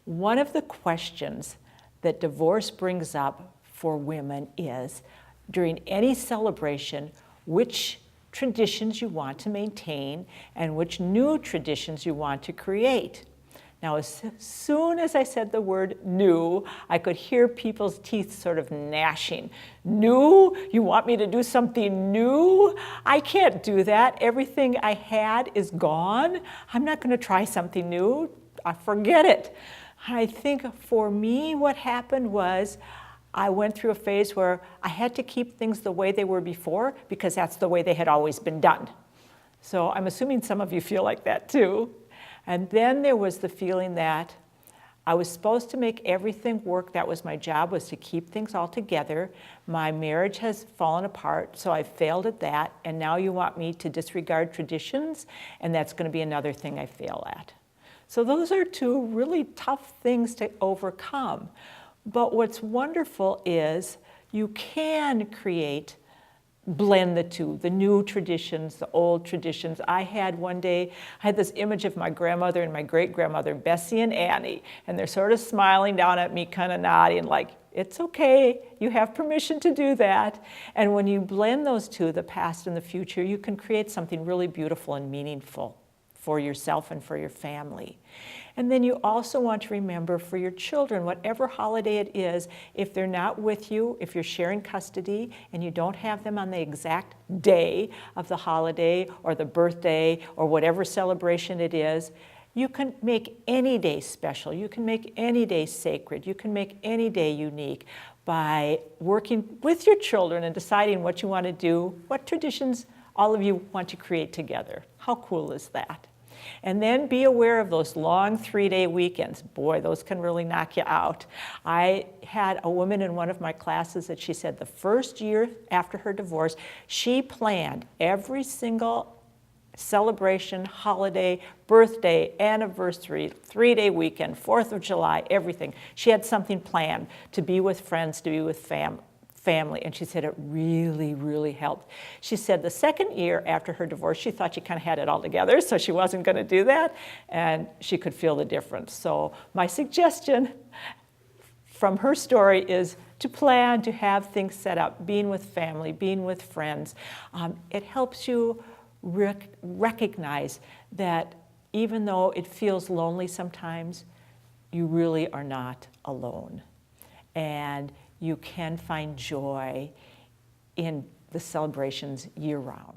One of the questions that divorce brings up for women is, during any celebration, which traditions you want to maintain and which new traditions you want to create. Now, as soon as I said the word new, I could hear people's teeth sort of gnashing. New? You want me to do something new? I can't do that. Everything I had is gone. I'm not going to try something new. Forget it. I think for me, what happened was I went through a phase where I had to keep things the way they were before because that's the way they had always been done. So I'm assuming some of you feel like that too. And then there was the feeling that I was supposed to make everything work. That was my job, was to keep things all together. My marriage has fallen apart, so I failed at that. And now you want me to disregard traditions, and that's going to be another thing I fail at. So those are two really tough things to overcome. But what's wonderful is you can blend the two, the new traditions, the old traditions. I had this image of my grandmother and my great-grandmother, Bessie and Annie, and they're sort of smiling down at me, kind of nodding like, it's okay, you have permission to do that. And when you blend those two, the past and the future, you can create something really beautiful and meaningful for yourself and for your family. And then you also want to remember for your children, whatever holiday it is, if they're not with you, if you're sharing custody and you don't have them on the exact day of the holiday or the birthday or whatever celebration it is, you can make any day special. You can make any day sacred. You can make any day unique by working with your children and deciding what you want to do, what traditions all of you want to create together. How cool is that? And then be aware of those long 3-day weekends. Boy, those can really knock you out. I had a woman in one of my classes that she said the first year after her divorce, she planned every single celebration, holiday, birthday, anniversary, 3-day weekend, 4th of July, everything. She had something planned to be with friends, to be with family. And she said it really, really helped. She said the second year after her divorce, she thought she kind of had it all together, so she wasn't going to do that, and she could feel the difference. So my suggestion from her story is to plan to have things set up, being with family, being with friends. It helps you recognize that even though it feels lonely sometimes, you really are not alone. And you can find joy in the celebrations year-round.